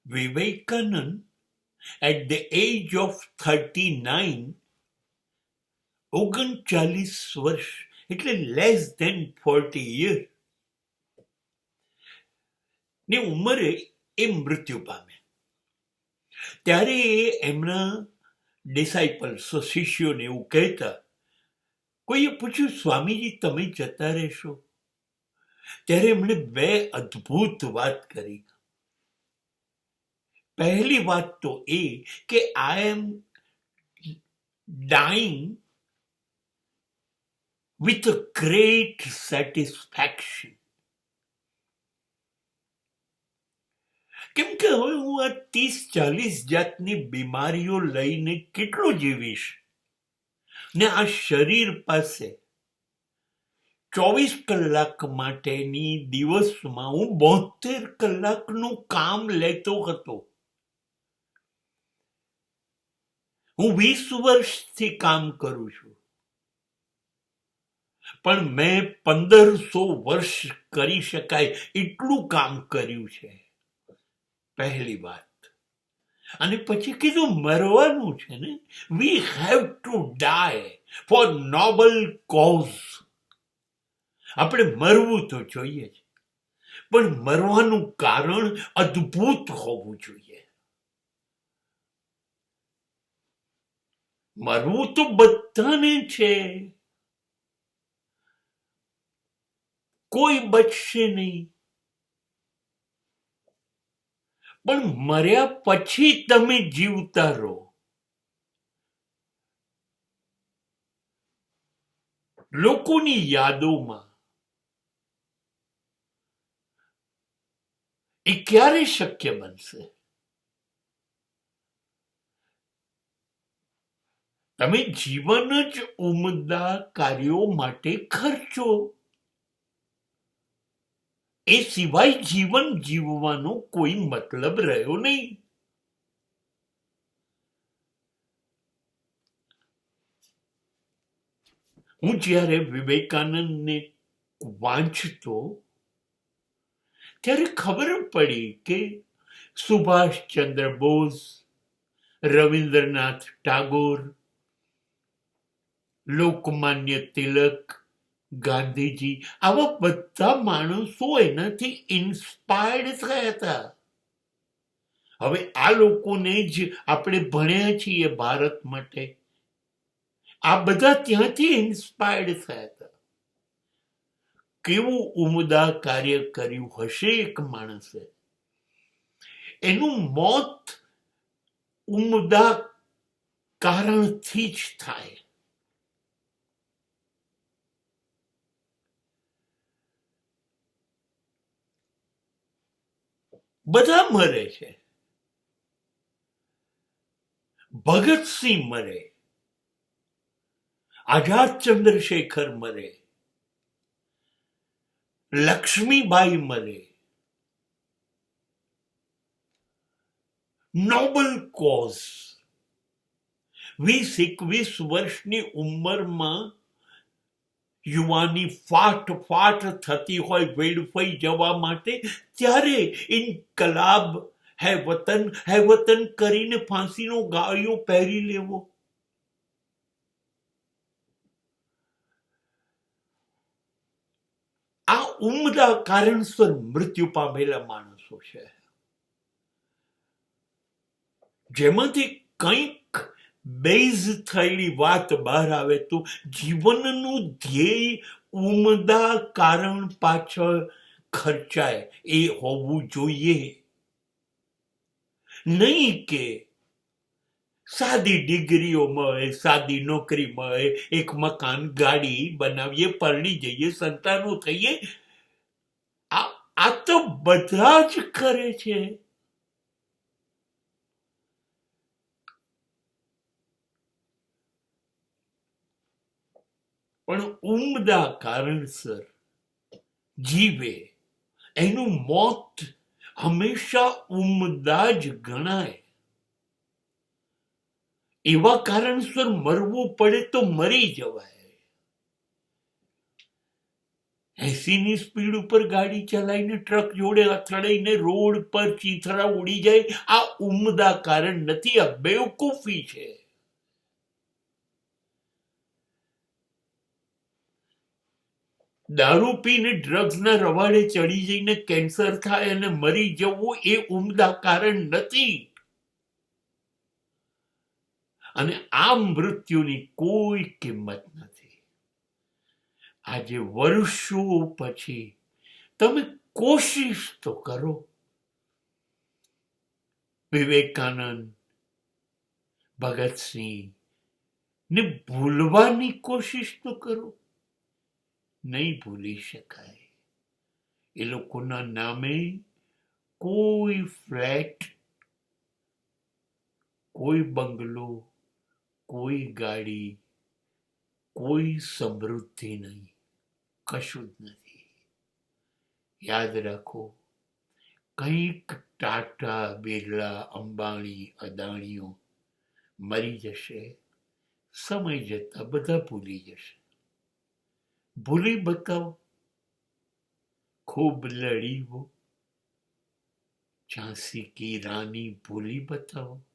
Vivekanand, at the age of 39, 39 વર્ષ એટલે less than 40 years ની ઉંમરે એ મૃત્યુ પામે. ત્યારે એમના ડિસાઇપલ્સ, શિષ્યોને એવું કહેતા, કોઈએ પૂછ્યું, સ્વામીજી તમે જતા રહેશો? ત્યારે એમણે બે અદ્ભુત વાત કરી. પહેલી વાત તો એ કે આઈ એમ dying with a great satisfaction. કેમ કે હવે હું આ 30-40 જાતની બીમારીઓ લઈને કેટલું જીવીશ, ને આ શરીર પાસે 24 કલાક માટેની દિવસમાં હું 72 કલાકનું કામ લેતો હતો. હું 20 વર્ષથી કામ કરું છું, પણ મેં 1500 વર્ષ કરી શકાય એટલું કામ કર્યું છે. પહેલી વાત. અને પછી કીધું મરવાનું છે ને, we have to die for noble cause. આપણે મરવું તો જોઈએ જ, પણ મરવાનું કારણ અદ્ભુત હોવું જોઈએ. મરવું તો બધાને છે, કોઈ બચશે નહીં. પણ મર્યા પછી તમે જીવતા રહો. લોકોની યાદોમાં. એ ક્યારે શક્ય બનશે? તમે જીવન જ ઉમદા કાર્યો માટે ખર્ચો. એ સિવાય જીવન જીવવાનો કોઈ મતલબ રહ્યો નહીં. હું જ્યારે વિવેકાનંદને વાંચતો ત્યારે ખબર પડી કે સુભાષચંદ્ર બોઝ, રવિન્દ્રનાથ ટાગોર, લોકમાન્ય તિલક, ગાંધીજી, આવા બધા માણસો એનાથી ઇન્સ્પાયર્ડ થયા હતા. હવે આ લોકોને જ આપણે ભણ્યા છીએ ભારત માટે. આ બધા ત્યાંથી ઇન્સ્પાયર્ડ થયા હતા. કેવું ઉમદા કાર્ય કર્યું હશે એક માણસે. એનું મોત ઉમદા કારણથી જ થાય. બધા મરે છે. ભગતસિંહ મરે, આઝાદ ચંદ્રશેખર મરે, લક્ષ્મીબાઈ મરે. Nobel cause. 20-21 વર્ષની ઉંમરમાં યુવાની ફાટ થતી હોય વેડફાઈ જવા માટે, ત્યારે ઇન્કલાબ હે વતન કરીને ફાંસીનો ગાળિયો પહેરી લેવો. આ ઉમદા કારણસર મૃત્યુ પામેલા માણસો છે, જેમાંથી કંઈક બેઝ થયેલી વાત બહાર આવે તો જીવનનું ધ્યેય ઉમદા કારણ પાછળ ખર્ચાય એ હોવું જોઈએ. નહીં કે સાદી ડિગ્રીઓ મળે, સાદી નોકરી મળે, એક મકાન, ગાડી બનાવીએ, પરણી જઈએ, સંતાનો થઈએ. આ તો બધા જ કરે છે. પણ ઉમદા કારણસર જીવે એનું મોત હંમેશા ઉમદા જ ગણાય. એવા કારણસર મરવું પડે તો મરી જવાય. 80ની સ્પીડ ઉપર ગાડી ચલાવીને ટ્રક જોડે અથડાઈને રોડ પર ચીથરા ઉડી જાય, આ ઉમદા કારણ નથી, આ બેવકૂફી છે. દારૂ પીને ડ્રગ્સના રવાડે ચડી જઈને કેન્સર થાય અને મરી જવું એ ઉમદા કારણ નથી. અને આ મૃત્યુની કોઈ કિંમત નથી. આજે વર્ષો પછી તમે કોશિશ તો કરો. વિવેકાનંદ, ભગતસિંહ ને ભૂલવાની કોશિશ તો કરો. નહીં ભૂલી શકાય. એ લોકોના નામે કોઈ ફ્લેટ, કોઈ બંગલો, કોઈ ગાડી, કોઈ સમૃદ્ધિ નહીં, કશું જ નથી. યાદ રાખો, કંઈક ટાટા, બિરલા, અંબાણી, અદાણીઓ મરી જશે, સમય જતા બધા ભૂલી જશે. ભૂલી બતાવો. ખૂબ લડી वो, झांसी की रानी भूली बताओ.